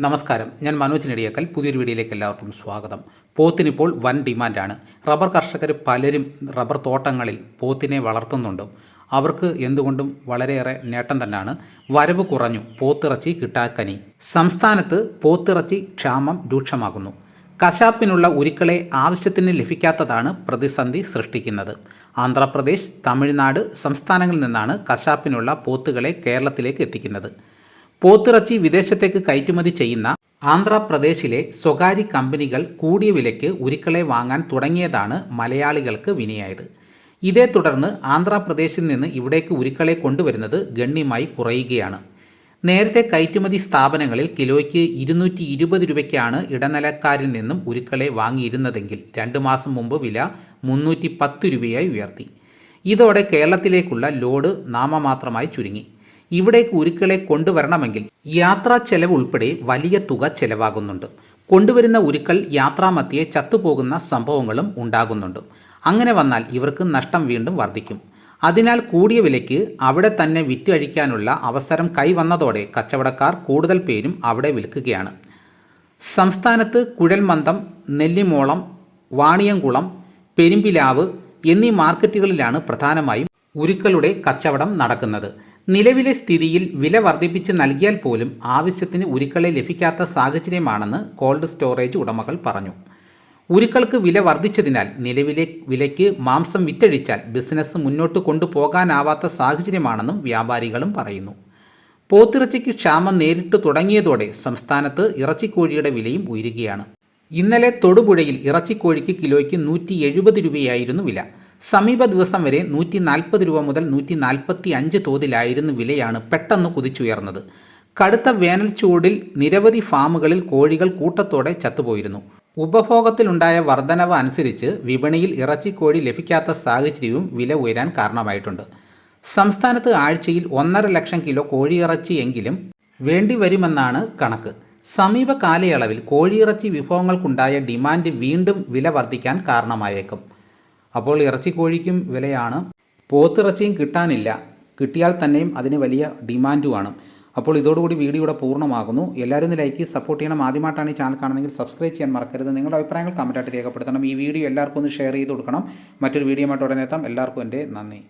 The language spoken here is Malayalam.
നമസ്കാരം, ഞാൻ മനോജ് നെടിയേക്കൽ. പുതിയൊരു വീഡിയോയിലേക്ക് എല്ലാവർക്കും സ്വാഗതം. പോത്തിനിപ്പോൾ വൻ ഡിമാൻഡാണ്. റബ്ബർ കർഷകർ പലരും റബ്ബർ തോട്ടങ്ങളിൽ പോത്തിനെ വളർത്തുന്നുണ്ട്. അവർക്ക് എന്തുകൊണ്ടും വളരെയേറെ നേട്ടം തന്നെയാണ്. വരവ് കുറഞ്ഞു, പോത്തിറച്ചി കിട്ടാക്കനി. സംസ്ഥാനത്ത് പോത്തിറച്ചി ക്ഷാമം രൂക്ഷമാകുന്നു. കശാപ്പിനുള്ള ഉരുക്കളെ ആവശ്യത്തിന് ലഭിക്കാത്തതാണ് പ്രതിസന്ധി സൃഷ്ടിക്കുന്നത്. ആന്ധ്രാപ്രദേശ്, തമിഴ്നാട് സംസ്ഥാനങ്ങളിൽ നിന്നാണ് കശാപ്പിനുള്ള പോത്തുകളെ കേരളത്തിലേക്ക് എത്തിക്കുന്നത്. പോത്തിറച്ചി വിദേശത്തേക്ക് കയറ്റുമതി ചെയ്യുന്ന ആന്ധ്രാപ്രദേശിലെ സ്വകാര്യ കമ്പനികൾ കൂടിയ വിലയ്ക്ക് ഉരുക്കളെ വാങ്ങാൻ തുടങ്ങിയതാണ് മലയാളികൾക്ക് വിനയായത്. ഇതേ തുടർന്ന് ആന്ധ്രാപ്രദേശിൽ നിന്ന് ഇവിടേക്ക് ഉരുക്കളെ കൊണ്ടുവരുന്നത് ഗണ്യമായി കുറയുകയാണ്. നേരത്തെ കയറ്റുമതി സ്ഥാപനങ്ങളിൽ കിലോയ്ക്ക് 220 രൂപയ്ക്കാണ് ഇടനിലക്കാരിൽ നിന്നും ഉരുക്കളെ വാങ്ങിയിരുന്നതെങ്കിൽ 2 മാസം മുമ്പ് വില 310 രൂപയായി ഉയർത്തി. ഇതോടെ കേരളത്തിലേക്കുള്ള ലോഡ് നാമമാത്രമായി ചുരുങ്ങി. ഇവിടേക്ക് ഉരുക്കളെ കൊണ്ടുവരണമെങ്കിൽ യാത്രാ ചെലവ് ഉൾപ്പെടെ വലിയ തുക ചെലവാകുന്നുണ്ട്. കൊണ്ടുവരുന്ന ഉരുക്കൾ യാത്രാമധ്യേ ചത്തുപോകുന്ന സംഭവങ്ങളും ഉണ്ടാകുന്നുണ്ട്. അങ്ങനെ വന്നാൽ ഇവർക്ക് നഷ്ടം വീണ്ടും വർദ്ധിക്കും. അതിനാൽ കൂടിയ വിലയ്ക്ക് അവിടെ തന്നെ വിറ്റഴിക്കാനുള്ള അവസരം കൈവന്നതോടെ കച്ചവടക്കാർ കൂടുതൽ പേരും അവിടെ വിൽക്കുകയാണ്. സംസ്ഥാനത്ത് കുഴൽമന്ദം, നെല്ലിമോളം, വാണിയംകുളം, പെരുമ്പിലാവ് എന്നീ മാർക്കറ്റുകളിലാണ് പ്രധാനമായും ഉരുക്കളുടെ കച്ചവടം നടക്കുന്നത്. നിലവിലെ സ്ഥിതിയിൽ വില വർദ്ധിപ്പിച്ച് നൽകിയാൽ പോലും ആവശ്യത്തിന് ഉരുക്കളെ ലഭിക്കാത്ത സാഹചര്യമാണെന്ന് കോൾഡ് സ്റ്റോറേജ് ഉടമകൾ പറഞ്ഞു. ഉരുക്കൾക്ക് വില വർദ്ധിച്ചതിനാൽ നിലവിലെ വിലയ്ക്ക് മാംസം വിറ്റഴിച്ചാൽ ബിസിനസ് മുന്നോട്ട് കൊണ്ടുപോകാനാവാത്ത സാഹചര്യമാണെന്നും വ്യാപാരികളും പറയുന്നു. പോത്തിറച്ചിക്ക് ക്ഷാമം നേരിട്ട് തുടങ്ങിയതോടെ സംസ്ഥാനത്ത് ഇറച്ചിക്കോഴിയുടെ വിലയും ഉയരുകയാണ്. ഇന്നലെ തൊടുപുഴയിൽ ഇറച്ചിക്കോഴിക്ക് കിലോയ്ക്ക് 170 രൂപയായിരുന്നു വില. സമീപ ദിവസം വരെ 140 രൂപ മുതൽ 145 തോതിലായിരുന്ന വിലയാണ് പെട്ടെന്ന് കുതിച്ചുയർന്നത്. കടുത്ത വേനൽ ചൂടിൽ നിരവധി ഫാമുകളിൽ കോഴികൾ കൂട്ടത്തോടെ ചത്തുപോയിരുന്നു. ഉപഭോഗത്തിലുണ്ടായ വർധനവ് അനുസരിച്ച് വിപണിയിൽ ഇറച്ചിക്കോഴി ലഭിക്കാത്ത സാഹചര്യവും വില ഉയരാൻ കാരണമായിട്ടുണ്ട്. സംസ്ഥാനത്ത് ആഴ്ചയിൽ 1.5 ലക്ഷം കിലോ കോഴിയിറച്ചിയെങ്കിലും വേണ്ടിവരുമെന്നാണ് കണക്ക്. സമീപ കാലയളവിൽ കോഴിയിറച്ചി വിഭവങ്ങൾക്കുണ്ടായ ഡിമാൻഡ് വീണ്ടും വില വർദ്ധിക്കാൻ കാരണമായേക്കും. അപ്പോൾ ഇറച്ചിക്കോഴിക്കും വിലയാണ്, പോത്തിറച്ചിയും കിട്ടാനില്ല. കിട്ടിയാൽ തന്നെയും അതിന് വലിയ ഡിമാൻഡുമാണ്. അപ്പോൾ ഇതോടുകൂടി വീഡിയോ ഇവിടെ പൂർണ്ണമാകുന്നു. എല്ലാവരും ഒന്ന് ലൈക്ക് സപ്പോർട്ട് ചെയ്യണം. ആദ്യമായിട്ടാണ് ഈ ചാനൽ കാണുന്നതെങ്കിൽ സബ്സ്ക്രൈബ് ചെയ്യാൻ മറക്കരുത്. നിങ്ങളുടെ അഭിപ്രായങ്ങൾ കമൻറ്റായിട്ട് രേഖപ്പെടുത്തണം. ഈ വീഡിയോ എല്ലാവർക്കും ഒന്ന് ഷെയർ ചെയ്ത് കൊടുക്കണം. മറ്റൊരു വീഡിയോ ആയിട്ട് ഉടനെ എത്താം. എല്ലാവർക്കും എൻ്റെ നന്ദി.